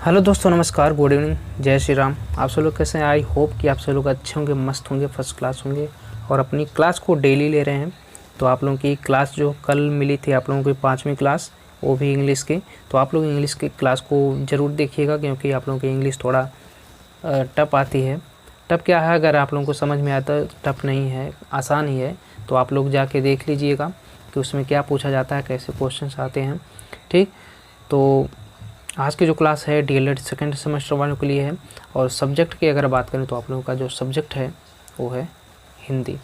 Hello दोस्तों, नमस्कार, good evening, जय श्री राम। आप सब लोग कैसे हैं? आई होप कि आप सब लोग अच्छे होंगे, मस्त होंगे, फर्स्ट क्लास होंगे और अपनी क्लास को डेली ले रहे हैं। तो आप लोगों की क्लास जो कल मिली थी, आप लोगों की 5वीं क्लास, वो भी इंग्लिश की, तो आप लोग इंग्लिश की क्लास को ज़रूर देखिएगा क्योंकि आप लोगों की इंग्लिश थोड़ा टफ आती है। टफ क्या है, अगर आप लोगों को समझ में आता है, टफ नहीं है, आसान ही है। तो आप लोग जाके देख लीजिएगा कि उसमें क्या पूछा जाता है, कैसे क्वेश्चन आते हैं। ठीक, तो आज की जो क्लास है डीएलएड सेकेंड सेमेस्टर वालों के लिए है। और सब्जेक्ट की अगर बात करें तो आप लोगों का जो सब्जेक्ट है वो है हिंदी।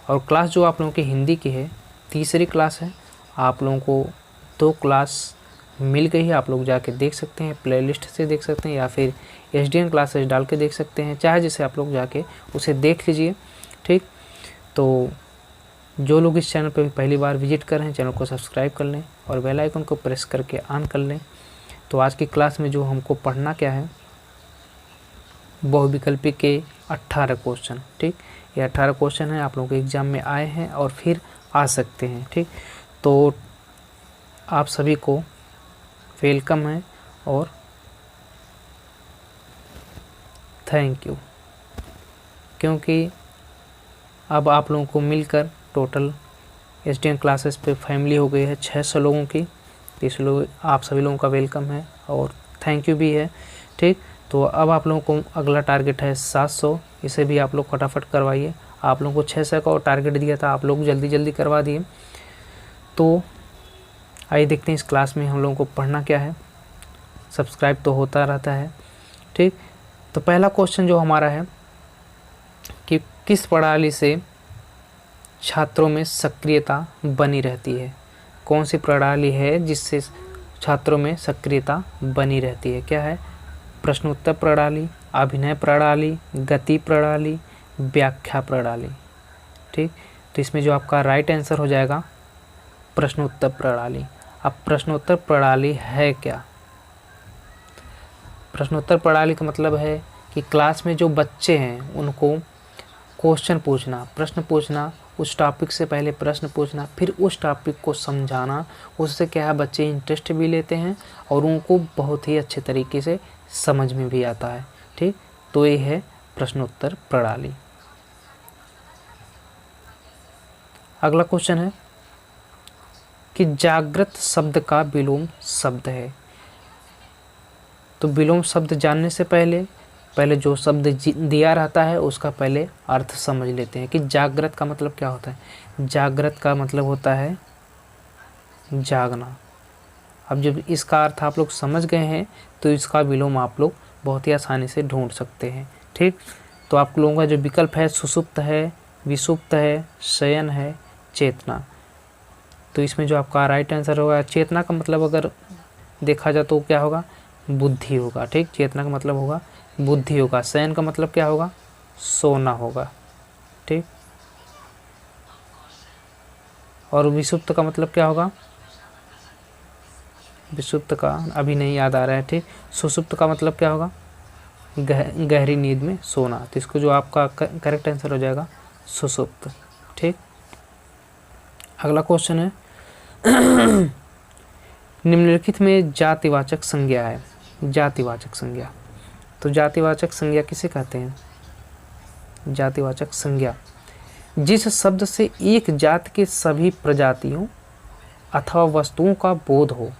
और क्लास जो आप लोगों की हिंदी की है, तीसरी क्लास है। आप लोगों को 2 क्लास मिल गई है, आप लोग जाके देख सकते हैं, प्लेलिस्ट से देख सकते हैं या फिर एसडीएन क्लासेस डाल के देख सकते हैं, चाहे जिसे आप लोग जाके उसे देख लीजिए। ठीक, तो जो लोग इस चैनल पर पहली बार विजिट कर रहे हैं, चैनल को सब्सक्राइब कर लें और बेल आइकन को प्रेस करके ऑन कर लें। तो आज की क्लास में जो हमको पढ़ना क्या है, बहुविकल्पी के 18 क्वेश्चन। ठीक, ये 18 क्वेश्चन है, आप लोगों के एग्ज़ाम में आए हैं और फिर आ सकते हैं। ठीक, तो आप सभी को वेलकम है और थैंक यू, क्योंकि अब आप लोगों को मिलकर टोटल एसडीएन क्लासेस पे फैमिली हो गई है 600 लोगों की। इसलिए आप सभी लोगों का वेलकम है और थैंक यू भी है। ठीक, तो अब आप लोगों को अगला टारगेट है 700, इसे भी आप लोग फटाफट करवाइए। आप लोगों को 600 का टारगेट दिया था, आप लोग जल्दी जल्दी करवा दिए। तो आइए देखते हैं इस क्लास में हम लोगों को पढ़ना क्या है। सब्सक्राइब तो होता रहता है। ठीक, तो पहला क्वेश्चन जो हमारा है कि किस प्रणाली से छात्रों में सक्रियता बनी रहती है। कौन सी प्रणाली है जिससे छात्रों में सक्रियता बनी रहती है? क्या है? प्रश्नोत्तर प्रणाली, अभिनय प्रणाली, गति प्रणाली, व्याख्या प्रणाली। ठीक, तो इसमें जो आपका राइट आंसर हो जाएगा प्रश्नोत्तर प्रणाली। अब प्रश्नोत्तर प्रणाली है क्या? प्रश्नोत्तर प्रणाली का मतलब है कि क्लास में जो बच्चे हैं उनको क्वेश्चन पूछना, प्रश्न पूछना, उस टॉपिक से पहले प्रश्न पूछना, फिर उस टॉपिक को समझाना। उससे क्या है, बच्चे इंटरेस्ट भी लेते हैं और उनको बहुत ही अच्छे तरीके से समझ में भी आता है। ठीक, तो ये है प्रश्नोत्तर प्रणाली। अगला क्वेश्चन है कि जागृत शब्द का विलोम शब्द है। तो विलोम शब्द जानने से पहले जो शब्द दिया रहता है उसका पहले अर्थ समझ लेते हैं कि जागृत का मतलब क्या होता है। जागृत का मतलब होता है जागना। अब जब इसका अर्थ आप लोग समझ गए हैं तो इसका विलोम आप लोग बहुत ही आसानी से ढूंढ सकते हैं। ठीक, तो आप लोगों का जो विकल्प है सुषुप्त है, विषुप्त है, शयन है, चेतना। तो इसमें जो आपका राइट आंसर होगा, चेतना का मतलब अगर देखा जाए तो क्या होगा, बुद्धि होगा। ठीक, चेतना का मतलब होगा बुद्धि होगा। शयन का मतलब क्या होगा, सोना होगा। ठीक, और विषुप्त का मतलब क्या होगा, विषुप्त का अभी नहीं याद आ रहा है। ठीक, सुषुप्त का मतलब क्या होगा, गहरी नींद में सोना। तो इसको जो आपका करेक्ट आंसर हो जाएगा सुषुप्त। ठीक, अगला क्वेश्चन है निम्नलिखित में जातिवाचक संज्ञा है। जातिवाचक संज्ञा, तो जातिवाचक संज्ञा किसे कहते हैं? जातिवाचक संज्ञा जिस शब्द से एक जाति के सभी प्रजातियों अथवा वस्तुओं का बोध हो,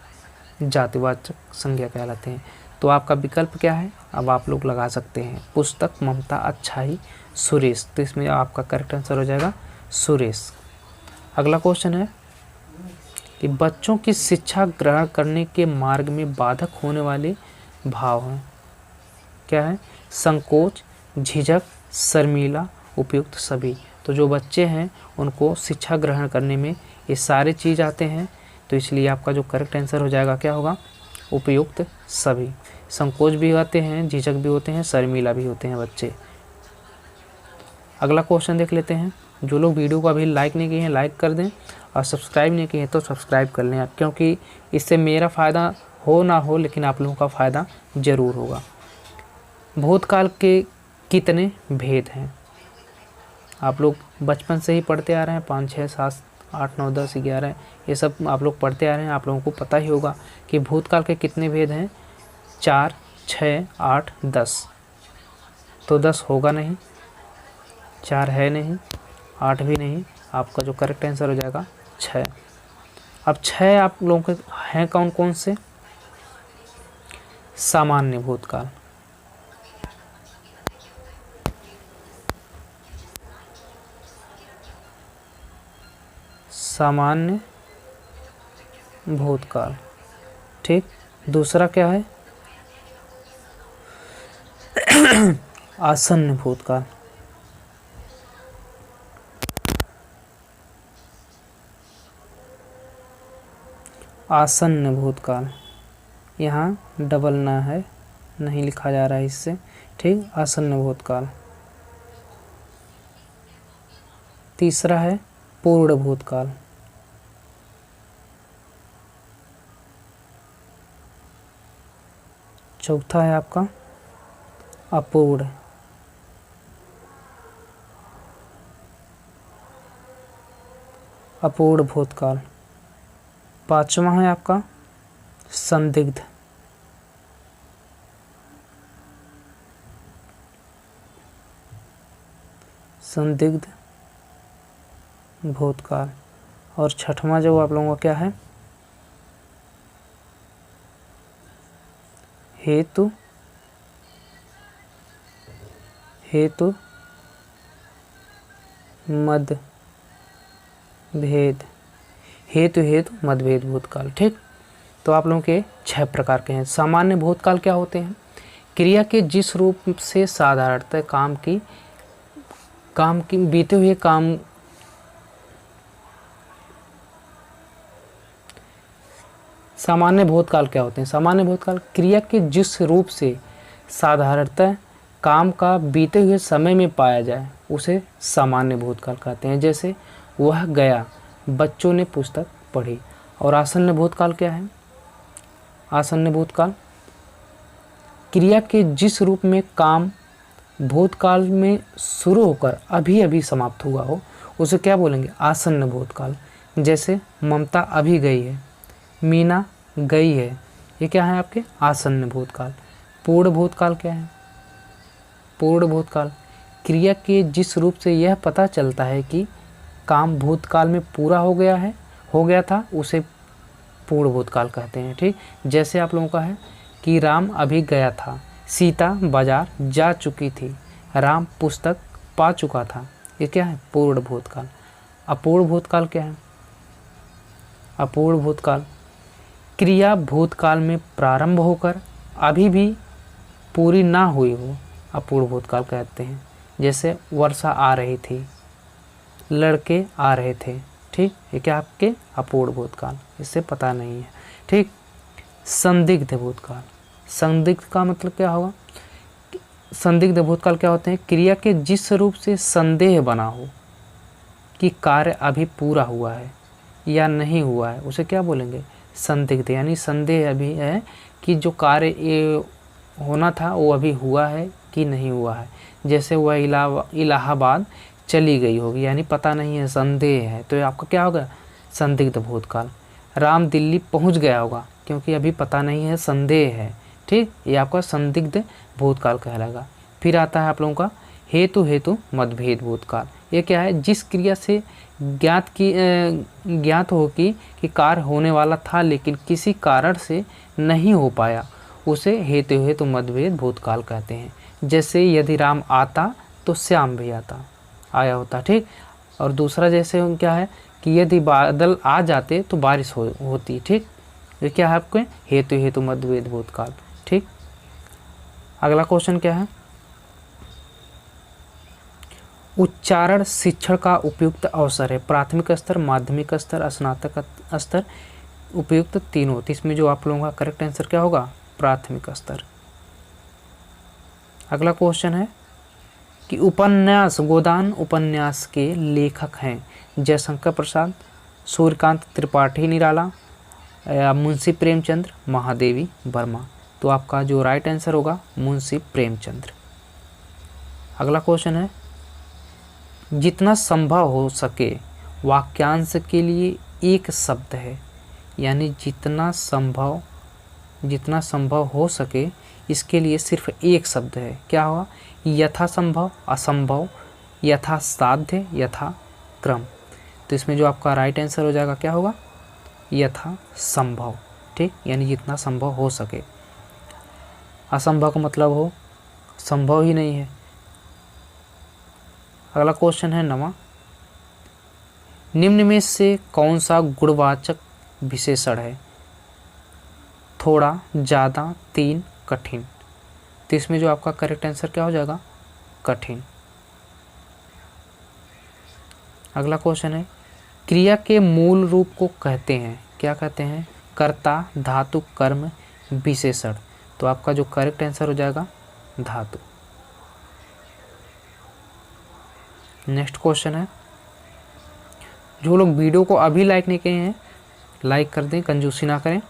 जातिवाचक संज्ञा कहलाते हैं। तो आपका विकल्प क्या है, अब आप लोग लगा सकते हैं, पुस्तक, ममता, अच्छाई, सुरेश। तो इसमें आपका करेक्ट आंसर हो जाएगा सुरेश। अगला क्वेश्चन है कि बच्चों की शिक्षा ग्रहण करने के मार्ग में बाधक होने वाले भाव हैं। क्या है? संकोच, झिझक, शर्मिला, उपयुक्त, सभी। तो जो बच्चे हैं उनको शिक्षा ग्रहण करने में ये सारे चीज़ आते हैं, तो इसलिए आपका जो करेक्ट आंसर हो जाएगा क्या होगा, उपयुक्त, सभी। संकोच भी आते हैं, झिझक भी होते हैं, शर्मिला भी होते हैं बच्चे। अगला क्वेश्चन देख लेते हैं। जो लोग वीडियो को अभी लाइक नहीं किए हैं लाइक कर दें और सब्सक्राइब नहीं किए हैं तो सब्सक्राइब कर लें, क्योंकि इससे मेरा फ़ायदा हो ना हो लेकिन आप लोगों का फ़ायदा ज़रूर होगा। भूतकाल के कितने भेद हैं? आप लोग बचपन से ही पढ़ते आ रहे हैं, 5, 6, 7, 8, 9, 10, 11 ये सब आप लोग पढ़ते आ रहे हैं। आप लोगों को पता ही होगा कि भूतकाल के कितने भेद हैं, 4 6, 8, 10, तो 10 होगा नहीं, 4 है नहीं, 8 भी नहीं, आपका जो करेक्ट आंसर हो जाएगा 6। अब 6 आप लोगों के हैं कौन कौन से? सामान्य भूतकाल, सामान्य भूतकाल, ठीक। दूसरा क्या है? आसन्न भूतकाल, आसन्न भूतकाल, यहाँ डबल ना है, नहीं लिखा जा रहा है इससे, ठीक। आसन्न भूतकाल। तीसरा है पूर्ण भूतकाल, चौथा है आपका अपूर्ण, अपूर्ण भूतकाल। पांचवा है आपका संदिग्ध, संदिग्ध भूतकाल। और छठवां जो आप लोगों का क्या है? हेतु, हेतु मतभेद, हेतु मतभेद भूतकाल, ठीक। तो आप लोगों के 6 प्रकार के हैं। सामान्य भूतकाल क्या होते हैं? क्रिया के जिस रूप से साधारणतः काम की बीते हुए काम, सामान्य भूतकाल क्या होते हैं? सामान्य भूतकाल क्रिया के जिस रूप से साधारणतः काम का बीते हुए समय में पाया जाए उसे सामान्य भूतकाल कहते हैं। जैसे वह गया, बच्चों ने पुस्तक पढ़ी। और आसन्न भूतकाल क्या है? आसन्न भूतकाल क्रिया के जिस रूप में काम भूतकाल में शुरू होकर अभी अभी समाप्त हुआ हो उसे क्या बोलेंगे? आसन्न भूतकाल। जैसे ममता अभी गई है, मीना गई है, ये क्या है आपके? आसन्न भूतकाल। पूर्ण भूतकाल क्या है? पूर्ण भूतकाल क्रिया के जिस रूप से यह पता चलता है कि काम भूतकाल में पूरा हो गया था उसे पूर्ण भूतकाल कहते हैं, ठीक। जैसे आप लोगों का है कि राम अभी गया था, सीता बाजार जा चुकी थी, राम पुस्तक पा चुका था, ये क्या है? पूर्ण भूतकाल। अपूर्ण भूतकाल क्या है? अपूर्ण भूतकाल क्रिया भूतकाल में प्रारंभ होकर अभी भी पूरी ना हुई हो, अपूर्ण भूतकाल कहते हैं। जैसे वर्षा आ रही थी, लड़के आ रहे थे, ठीक। ये क्या आपके? अपूर्ण भूतकाल, इससे पता नहीं है, ठीक। संदिग्ध भूतकाल, संदिग्ध का मतलब क्या होगा? संदिग्ध भूतकाल क्या होते हैं? क्रिया के जिस रूप से संदेह बना हो कि कार्य अभी पूरा हुआ है या नहीं हुआ है उसे क्या बोलेंगे? संदिग्ध। यानी संदेह अभी है कि जो कार्य ये होना था वो अभी हुआ है कि नहीं हुआ है। जैसे वह इलाहाबाद चली गई होगी, यानी पता नहीं है, संदेह है, तो ये आपका क्या होगा? संदिग्ध भूतकाल। राम दिल्ली पहुंच गया होगा क्योंकि अभी पता नहीं है, संदेह है, ठीक। ये आपका संदिग्ध भूतकाल कहलाएगा। फिर आता है आप लोगों का हेतु मतभेद भूतकाल। ये क्या है? जिस क्रिया से ज्ञात हो कि कार्य होने वाला था लेकिन किसी कारण से नहीं हो पाया उसे हेतु मतभेद भूतकाल कहते हैं। जैसे यदि राम आता तो श्याम भी आया होता, ठीक। और दूसरा जैसे क्या है कि यदि बादल आ जाते तो बारिश होती, ठीक। ये क्या है आपके? हेतु मतभेद भूतकाल, ठीक। अगला क्वेश्चन क्या है? उच्चारण शिक्षण का उपयुक्त अवसर है। प्राथमिक स्तर, माध्यमिक स्तर, स्नातक स्तर, उपयुक्त तीनों। तो इसमें जो आप लोगों का करेक्ट आंसर क्या होगा? प्राथमिक स्तर। अगला क्वेश्चन है कि उपन्यास गोदान उपन्यास के लेखक हैं जयशंकर प्रसाद, सूर्यकांत त्रिपाठी निराला, मुंशी प्रेमचंद्र, महादेवी वर्मा। तो आपका जो राइट आंसर होगा मुंशी प्रेमचंद्र। अगला क्वेश्चन है जितना संभव हो सके वाक्यांश के लिए एक शब्द है, यानी जितना संभव जितना संभव हो सके, इसके लिए सिर्फ एक शब्द है, क्या हुआ, यथासंभव, असंभव, यथासाध्य, यथाक्रम। तो इसमें जो आपका राइट आंसर हो जाएगा क्या होगा, यथासंभव। ठीक, यानी जितना संभव हो सके। असंभव का मतलब हो संभव ही नहीं है। अगला क्वेश्चन है 9वां, निम्न में से कौन सा गुणवाचक विशेषण है, थोड़ा, ज़्यादा, तीन, कठिन। तो इसमें जो आपका करेक्ट आंसर क्या हो जाएगा, कठिन। अगला क्वेश्चन है, क्रिया के मूल रूप को कहते हैं, क्या कहते हैं, कर्ता, धातु, कर्म, विशेषण। तो आपका जो करेक्ट आंसर हो जाएगा धातु। नेक्स्ट क्वेश्चन है, जो लोग वीडियो को अभी लाइक नहीं किए हैं लाइक कर दें, कंजूसी ना करें।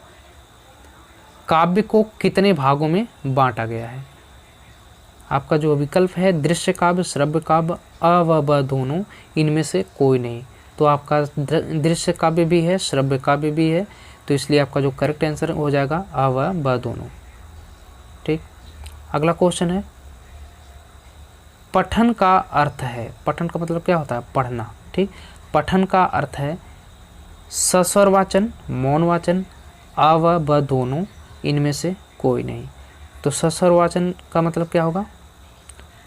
काव्य को कितने भागों में बांटा गया है। आपका जो विकल्प है दृश्य काव्य, श्रव्य काव्य, अ व ब दोनों, इनमें से कोई नहीं। तो आपका दृश्य काव्य भी है, श्रव्य काव्य भी है, तो इसलिए आपका जो करेक्ट आंसर हो जाएगा अ व ब दोनों। ठीक, अगला क्वेश्चन है, पठन का अर्थ है, पठन का मतलब क्या होता है, पढ़ना। ठीक, पठन का अर्थ है सस्वर वाचन, मौन वाचन, अ व ब दोनों, इनमें से कोई नहीं। तो सस्वर वाचन का मतलब क्या होगा,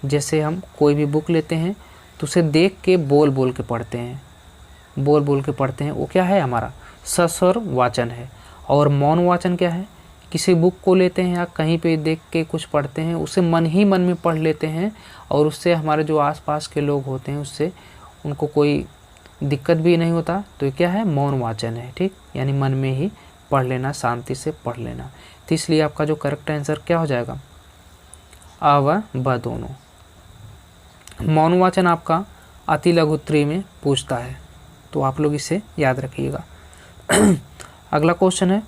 जैसे हम कोई भी बुक लेते हैं तो उसे देख के बोल बोल के पढ़ते हैं, बोल बोल के पढ़ते हैं, वो क्या है, हमारा सस्वर वाचन है। और मौन वाचन क्या है, किसी बुक को लेते हैं या कहीं पे देख के कुछ पढ़ते हैं, उसे मन ही मन में पढ़ लेते हैं और उससे हमारे जो आसपास के लोग होते हैं उससे उनको कोई दिक्कत भी नहीं होता, तो ये क्या है, मौन वाचन है। ठीक, यानी मन में ही पढ़ लेना, शांति से पढ़ लेना। तो इसलिए आपका जो करेक्ट आंसर क्या हो जाएगा, अ व ब दोनों। मौन वाचन आपका अति लघु उत्तरीय में पूछता है, तो आप लोग इसे याद रखिएगा। अगला क्वेश्चन है,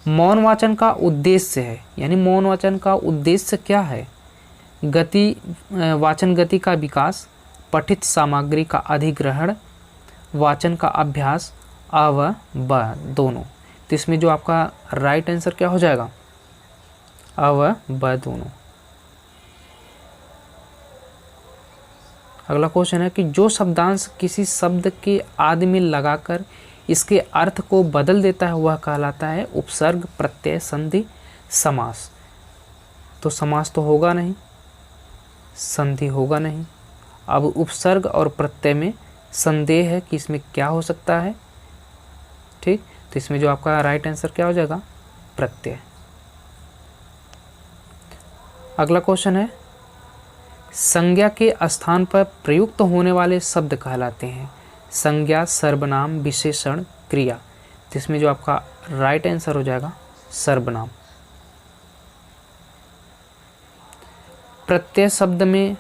मौन वाचन का उद्देश्य है, यानी मौन वाचन का उद्देश्य क्या है, गति, वाचन गति का विकास, पठित सामग्री का अधिग्रहण, वाचन का अभ्यास, अ व ब दोनों। तो इसमें जो आपका राइट आंसर क्या हो जाएगा, अ व ब दोनों। अगला क्वेश्चन है कि जो शब्दांश किसी शब्द के आदि में लगाकर इसके अर्थ को बदल देता है वह कहलाता है उपसर्ग, प्रत्यय, संधि, समास। तो समास तो होगा नहीं, संधि होगा नहीं। अब उपसर्ग और प्रत्यय में संदेह है कि इसमें क्या हो सकता है। ठीक, तो इसमें जो आपका राइट आंसर क्या हो जाएगा, प्रत्यय। अगला क्वेश्चन है, संज्ञा के स्थान पर प्रयुक्त होने वाले शब्द कहलाते हैं संज्ञा, सर्वनाम, विशेषण, क्रिया। तो इसमें जो आपका राइट आंसर हो जाएगा सर्वनाम। प्रत्यय शब्द में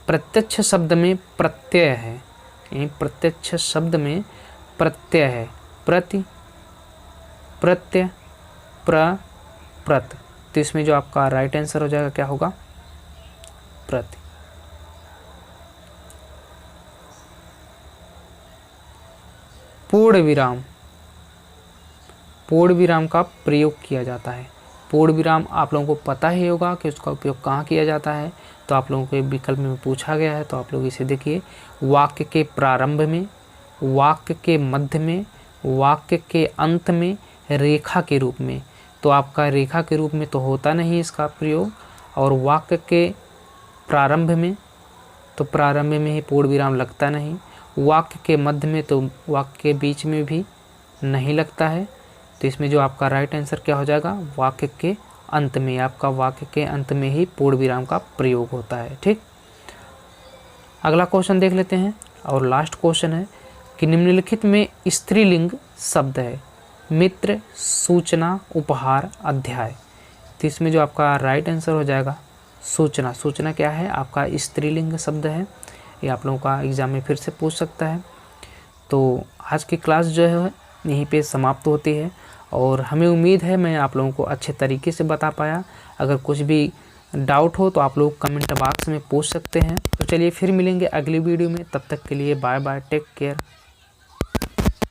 प्रत्यक्ष शब्द में प्रत्यय है, यानी प्रत्यक्ष शब्द में प्रत्यय है, प्रति, प्रत्यय, प्रत। तो इसमें जो आपका राइट आंसर हो जाएगा क्या होगा, प्रति। पूर्ण विराम, पूर्ण विराम का प्रयोग किया जाता है। पूर्ण विराम आप लोगों को पता ही होगा कि उसका उपयोग कहाँ किया जाता है, तो आप लोगों को विकल्प में पूछा गया है, तो आप लोग इसे देखिए। वाक्य के प्रारंभ में, वाक्य के मध्य में, वाक्य के अंत में, रेखा के रूप में। तो आपका रेखा के रूप में तो होता नहीं इसका प्रयोग, और वाक्य के प्रारंभ में, तो प्रारंभ में ही पूर्ण विराम लगता नहीं। वाक्य के मध्य में, तो वाक्य के बीच में भी नहीं लगता है। तो इसमें जो आपका राइट आंसर क्या हो जाएगा, वाक्य के अंत में। आपका वाक्य के अंत में ही पूर्ण विराम का प्रयोग होता है। ठीक, अगला क्वेश्चन देख लेते हैं, और लास्ट क्वेश्चन है कि निम्नलिखित में स्त्रीलिंग शब्द है मित्र, सूचना, उपहार, अध्याय। तो इसमें जो आपका राइट आंसर हो जाएगा सूचना। सूचना क्या है, आपका स्त्रीलिंग शब्द है। ये आप लोगों का एग्जाम में फिर से पूछ सकता है। तो आज की क्लास जो है यहीं पे समाप्त होती है, और हमें उम्मीद है मैं आप लोगों को अच्छे तरीके से बता पाया। अगर कुछ भी डाउट हो तो आप लोग कमेंट बॉक्स में पूछ सकते हैं। तो चलिए फिर मिलेंगे अगली वीडियो में, तब तक के लिए बाय बाय, टेक केयर।